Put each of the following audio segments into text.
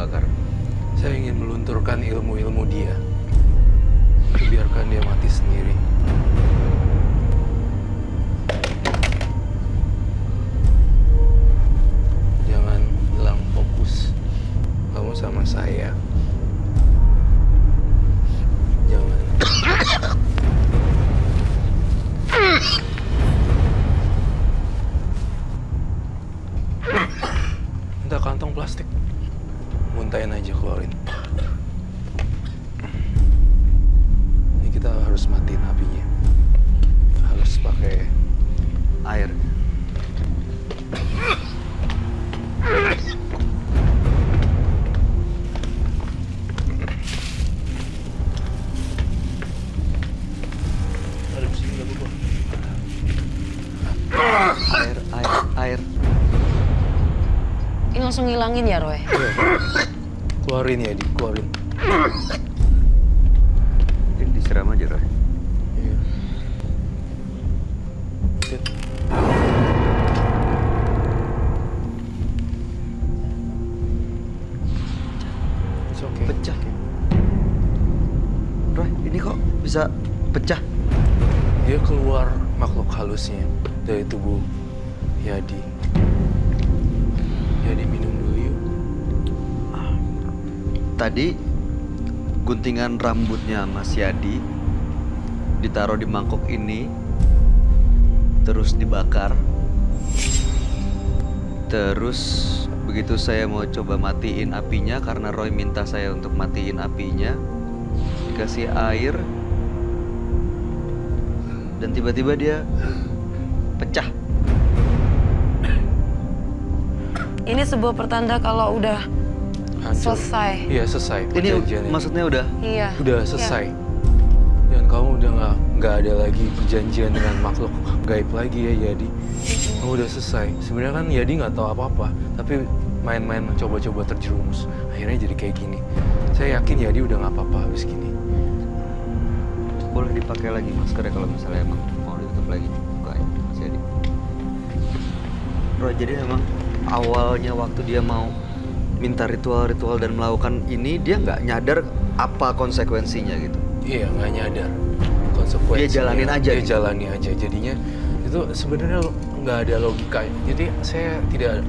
dibakar? Saya ingin melunturkan ilmu-ilmu dia. Biarkan dia mati sendiri. Jangan hilang fokus. Kamu sama saya. Jangan. Minta kantong plastik. Muntahin aja, keluarin. Ini kita harus matiin apinya. Harus pakai Air. ada di sini nggak apa-apa. Air. Ini langsung ngilangin ya, Roy? Iya. Keluarin ya, keluarin. Mungkin disiram aja, Roy. Iya. Sit. It's okay. Pecah. Roy, ini kok bisa pecah? Dia keluar makhluk halusnya dari tubuh Yadi. Yadi minum dulu yuk. Tadi guntingan rambutnya Mas Yadi ditaruh di mangkok ini, terus dibakar. Terus begitu saya mau coba matiin apinya karena Roy minta saya untuk matiin apinya, dikasih air dan tiba-tiba dia pecah. Ini sebuah pertanda kalau udah Hancur. selesai. Iya, selesai. Ini Perjanjian maksudnya udah Iya. udah selesai. Dan kamu udah nggak ada lagi perjanjian dengan makhluk gaib lagi ya, Yadi. Kamu udah selesai. Sebenarnya kan Yadi nggak tahu apa-apa, tapi main-main coba-coba terjerumus. Akhirnya jadi kayak gini. Saya yakin Yadi udah nggak apa-apa habis gini. boleh dipakai lagi maskernya kalau misalnya emang mau ditutup lagi bukanya Mas Yadi. Roy, jadi memang awalnya waktu dia mau minta ritual-ritual dan melakukan ini dia nggak nyadar apa konsekuensinya gitu. Iya, nggak nyadar konsekuensinya. Dia jalanin aja Dia gitu. jalani aja. Jadinya itu sebenarnya nggak ada logika. Jadi saya tidak,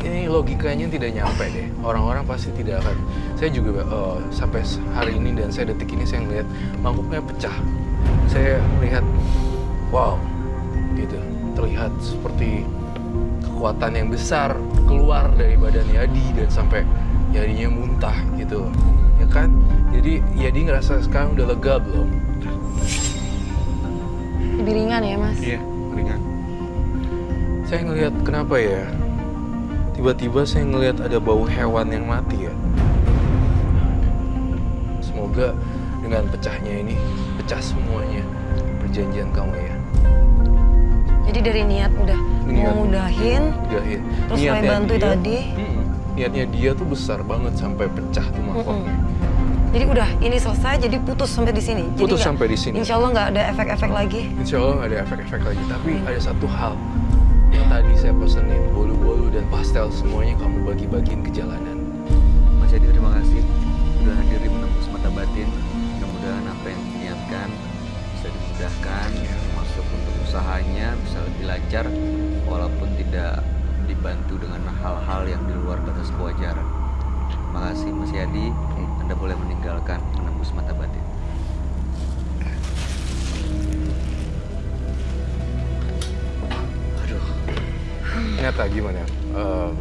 ini logikanya tidak nyampe deh. Orang-orang pasti tidak akan. Saya juga sampai hari ini dan saya detik ini saya ngeliat mangkuknya pecah. Saya melihat, wow, gitu. Terlihat seperti kekuatan yang besar keluar dari badan Yadi dan sampai Yadinya muntah gitu, ya kan? Jadi Yadi ngerasa sekarang udah lega belum? Lebih ringan ya, Mas? Iya, ringan. Saya ngelihat kenapa ya? Tiba-tiba saya ngelihat ada bau hewan yang mati ya. Semoga dengan pecahnya ini pecah semuanya perjanjian kamu ya. Jadi dari niat udah Niat. mau mudahin, Udahin. terus Roy bantu tadi. Niatnya dia tuh besar banget sampai pecah tuh mangkoknya. Jadi udah ini selesai, jadi putus sampai di sini. Jadi Putus nggak- sampai di sini. Insya Allah nggak ada efek-efek lagi. Insya Allah nggak ada efek-efek lagi. Tapi ada satu hal yang tadi saya pesenin, bolu-bolu dan pastel semuanya kamu bagi-bagiin ke jalanan. Mas Yadi, terima kasih sudah hadir di Menembus Mata Batin. Mudah-mudahan apa yang diniatkan bisa dimudahkan, termasuk untuk usahanya bisa lebih lancar, walaupun tidak dibantu dengan hal-hal yang di luar batas kewajaran. Terima kasih Mas Yadi, Anda boleh meninggalkan Menembus Mata Batin. Aduh, Nyata gimana?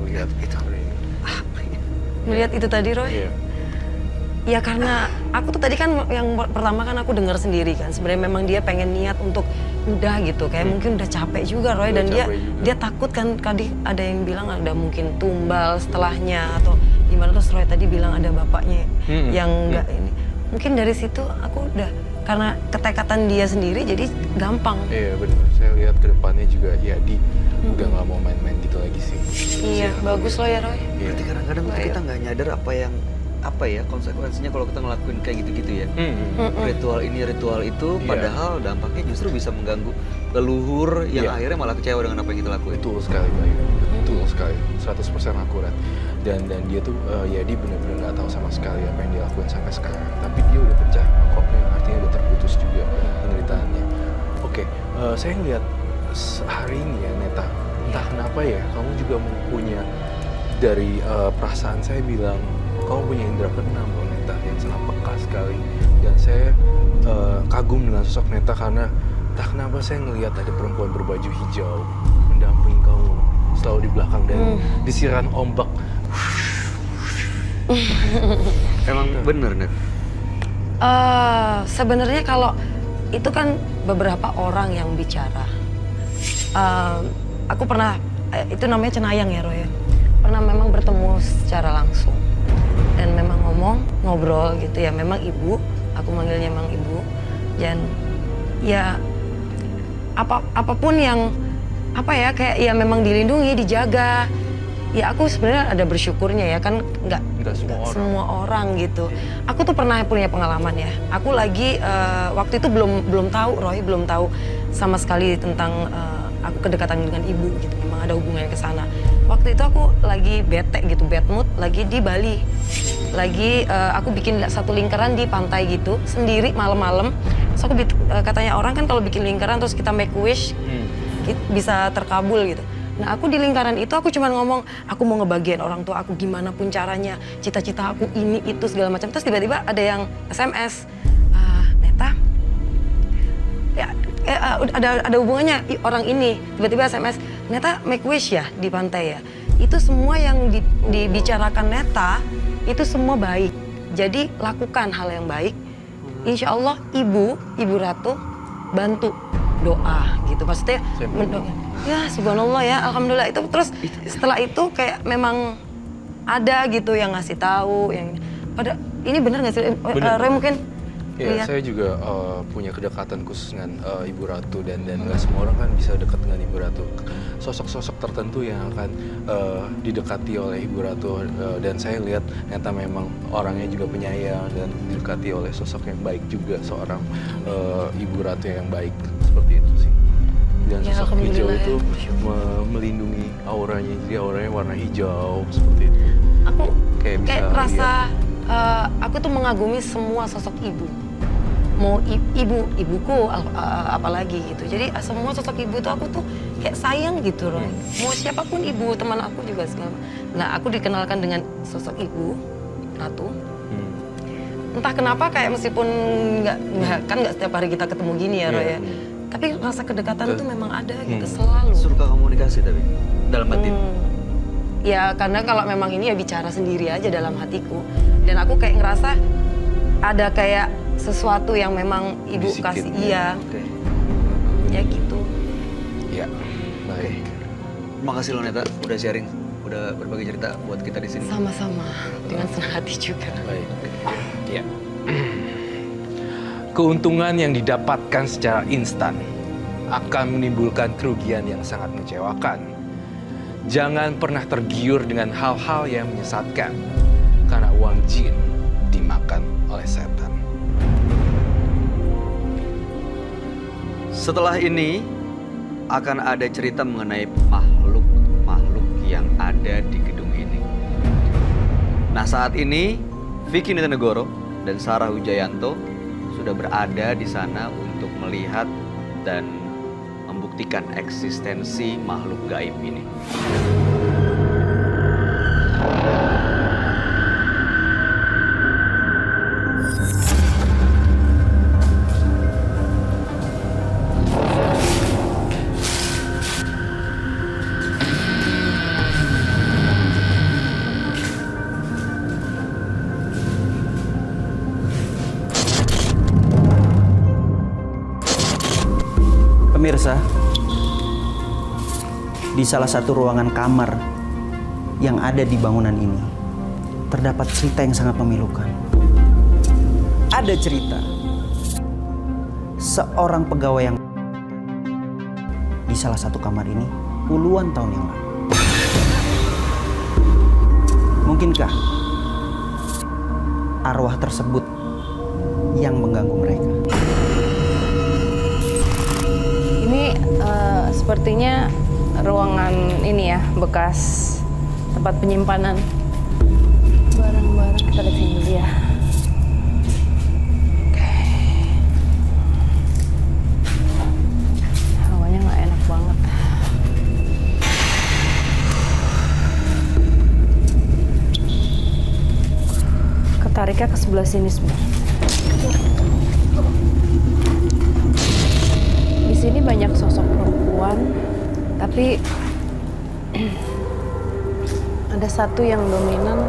Lihat itu hari ini. Melihat itu tadi, Roy? Iya. Ya karena aku tuh tadi kan yang pertama kan aku dengar sendiri kan. Sebenarnya memang dia pengen niat untuk udah gitu. Kayak mungkin udah capek juga, Roy. Udah Dan dia capek juga. dia takut kan, tadi ada yang bilang ada mungkin tumbal setelahnya atau gimana. Terus Roy tadi bilang ada bapaknya yang enggak ini. Mungkin dari situ aku udah, karena ketekatan dia sendiri jadi gampang. Iya benar. Saya lihat ke depannya juga Yadi udah nggak mau main-main gitu lagi sih. Iya, bagus loh ya, Roy. Iya. berarti kadang-kadang tuh kita nggak nyadar apa ya konsekuensinya kalau kita ngelakuin kayak gitu-gitu ya. Ritual ini ritual itu, Iya. padahal dampaknya justru bisa mengganggu leluhur yang Iya. akhirnya malah kecewa dengan apa yang kita lakuin. Betul sekali, Bayu. Betul. sekali, 100% akurat. Dan dia tuh ya dia benar-benar nggak tahu sama sekali apa yang dia lakuin sampai sekarang. Tapi dia udah pecah koknya, artinya udah terputus juga penderitaannya. Oke, saya ngeliat hari ini ya Neta, entah kenapa ya kamu juga punya dari perasaan saya bilang kamu punya indera keenam loh Neta yang sangat peka sekali. Dan saya kagum dengan sosok Neta karena entah kenapa saya ngelihat ada perempuan berbaju hijau mendampingi kamu selalu di belakang dan disiran ombak. Emang bener, Net? Sebenarnya kalau itu kan beberapa orang yang bicara. Aku pernah, itu namanya cenayang ya Roy ya. Pernah memang bertemu secara langsung. Dan memang ngobrol gitu ya. Memang ibu, aku manggilnya memang ibu. Dan ya apapun yang kayak ya memang dilindungi, dijaga. Ya aku sebenarnya ada bersyukurnya ya kan nggak semua orang gitu. Aku tuh pernah punya pengalaman ya. Aku lagi waktu itu belum tahu Roy, belum tahu sama sekali tentang aku kedekatan dengan ibu gitu. Memang ada hubungannya ke sana. Waktu itu aku lagi bete gitu, bad mood, lagi di Bali. Lagi aku bikin satu lingkaran di pantai gitu sendiri malam-malam. So aku katanya orang kan kalau bikin lingkaran terus kita make wish bisa terkabul gitu. Nah aku di lingkaran itu aku cuma ngomong aku mau ngebagian orang tua aku gimana pun caranya, cita-cita aku ini itu segala macam. Terus tiba-tiba ada yang SMS, Neta, ya ada hubungannya orang ini. Tiba-tiba SMS, Neta make wish ya di pantai ya. Itu semua yang dibicarakan Neta itu semua baik. Jadi lakukan hal yang baik. Insya Allah ibu Ratu bantu doa gitu. Maksudnya ya subhanallah ya alhamdulillah itu. Terus setelah itu kayak memang ada gitu yang ngasih tahu yang pada ini bener nggak sih Roy mungkin ya lihat. saya juga punya kedekatan khusus dengan Ibu Ratu dan nggak semua orang kan bisa dekat dengan Ibu Ratu. Sosok-sosok tertentu yang akan didekati oleh Ibu Ratu dan saya lihat ternyata memang orangnya juga penyayang dan didekati oleh sosok yang baik juga, seorang Ibu Ratu yang baik seperti itu sih. Dan Ya, sosok hijau alhamdulillah itu ya. melindungi auranya, jadi auranya warna hijau seperti itu. Aku Kayak bisa kayak merasa aku tuh mengagumi semua sosok ibu. Mau ibuku apalagi gitu. Jadi semua sosok ibu tuh aku tuh kayak sayang gitu Roy. Mau siapapun ibu, teman aku juga segala. Nah aku dikenalkan dengan sosok ibu Ratu. Entah kenapa kayak meskipun nggak setiap hari kita ketemu gini ya Roy ya. Tapi rasa kedekatan itu memang ada gitu selalu. Suka komunikasi tapi dalam batin. Ya karena kalau memang ini ya bicara sendiri aja dalam hatiku. Dan aku kayak ngerasa ada kayak sesuatu yang memang ibu Bisikin, kasih. Iya. Oke. Ya gitu. Ya, baik. Terima kasih loh Neta udah sharing, udah berbagi cerita buat kita di sini. Sama-sama. Dengan senang hati juga. Baik. Ya. Keuntungan yang didapatkan secara instan akan menimbulkan kerugian yang sangat mengecewakan. Jangan pernah tergiur dengan hal-hal yang menyesatkan, karena uang jin dimakan oleh setan. Setelah ini akan ada cerita mengenai makhluk yang ada di gedung ini. Nah saat ini Vicky Nitinegoro dan Sarah Wijayanto sudah berada di sana untuk melihat dan membuktikan eksistensi makhluk gaib ini. Pemirsa, di salah satu ruangan kamar yang ada di bangunan ini terdapat cerita yang sangat memilukan. Ada cerita seorang pegawai yang di salah satu kamar ini puluhan tahun yang lalu. Mungkinkah arwah tersebut yang mengganggu mereka? Ini sepertinya ruangan ini ya, bekas tempat penyimpanan barang-barang. Kita lihat sini dulu ya. Oke. Hawanya nggak enak banget. Ketariknya ke sebelah sini sebenarnya. Di sini banyak sosok perempuan, tapi ada satu yang dominan,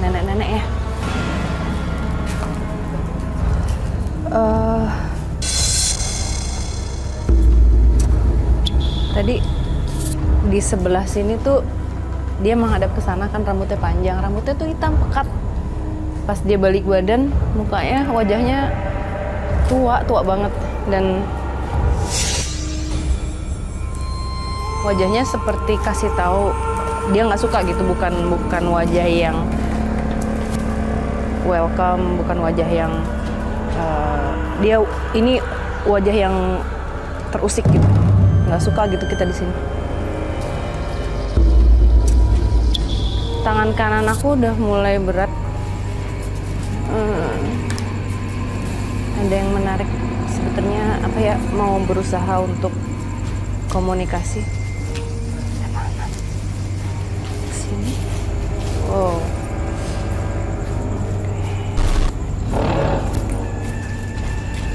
nenek-nenek ya. Tadi di sebelah sini tuh dia menghadap ke sana kan, rambutnya panjang, rambutnya tuh hitam pekat. Pas dia balik badan, mukanya, wajahnya tua banget, dan wajahnya seperti kasih tahu dia nggak suka gitu, bukan wajah yang welcome, bukan wajah yang dia ini wajah yang terusik gitu, nggak suka gitu kita di sini. Tangan kanan aku udah mulai berat. Ada yang menarik sebetulnya, apa ya, mau berusaha untuk komunikasi. Mana? Sini. Oh.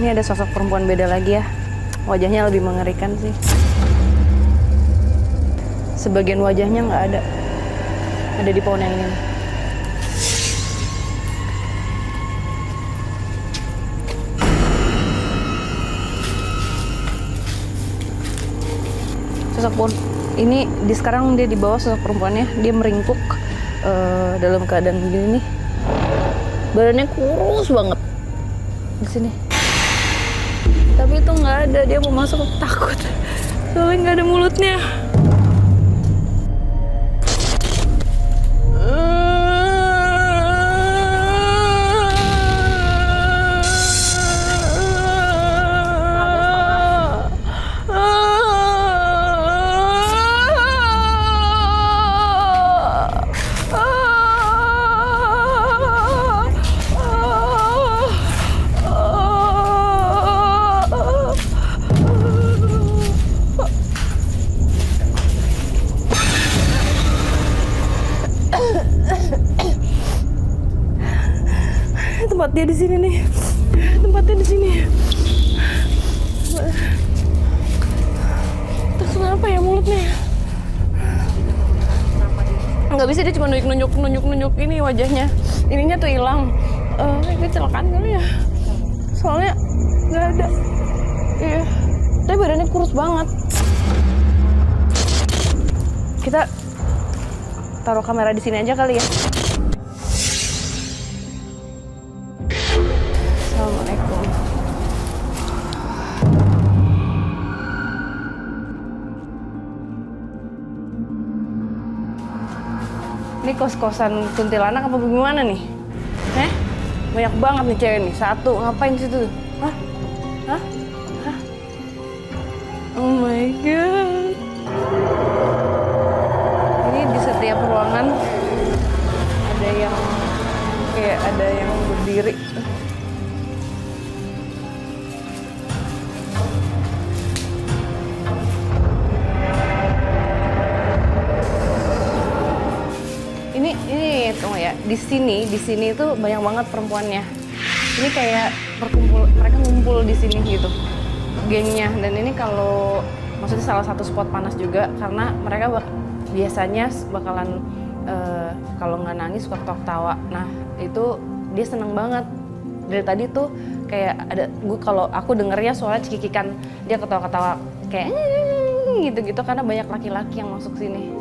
Ini ada sosok perempuan beda lagi ya. Wajahnya lebih mengerikan sih. Sebagian wajahnya nggak ada. Ada di pohon yang ini. Sosok pohon ini sekarang dia di bawah, sosok perempuannya dia meringkuk dalam keadaan begini nih. Badannya kurus banget di sini. Tapi itu nggak ada, dia mau masuk, takut soalnya nggak ada mulutnya. Tempat dia di sini nih. Tempatnya di sini. Terus kenapa ya mulutnya? Nggak bisa, dia cuma nunjuk ini wajahnya. Ininya tuh hilang. Ini kecelakaan kali ya. Soalnya nggak ada. Iya. Tapi badannya kurus banget. Kita taruh kamera di sini aja kali ya. Assalamualaikum. Ini kos-kosan kuntilanak apa gimana nih? Banyak banget nih cewek nih. Satu, ngapain situ? Hah? Hah? Hah? Oh my god. Ini di setiap ruangan ada yang kayak ada yang berdiri. Ini tunggu ya, di sini tuh banyak banget perempuannya. Ini kayak mereka ngumpul di sini gitu, gengnya. Dan ini kalau maksudnya salah satu spot panas juga, karena mereka biasanya bakalan kalau nggak nangis suka ketawa. Nah itu dia seneng banget. Dari tadi tuh kayak ada, kalau aku dengernya suara cekikikan, dia ketawa-ketawa kayak gitu-gitu, karena banyak laki-laki yang masuk sini.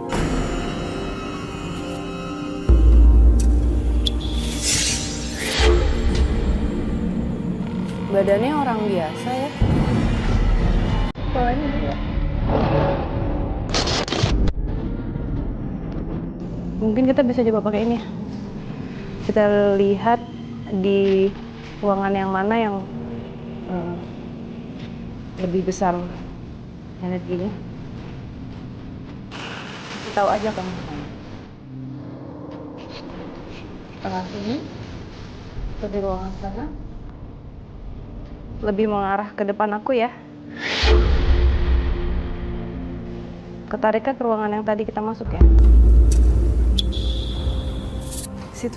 Badannya orang biasa ya. Kepalanya juga. Mungkin kita bisa coba pakai ini. Kita lihat di ruangan yang mana yang lebih besar Lihat gini. Tahu aja kamu. Tengah sini. Atau di ruangan sana. Lebih mengarah ke depan aku ya. Ketariknya ke ruangan yang tadi kita masuk ya. Situ.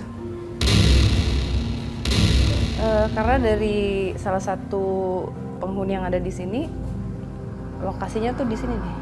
Karena dari salah satu penghuni yang ada di sini, lokasinya tuh di sini nih.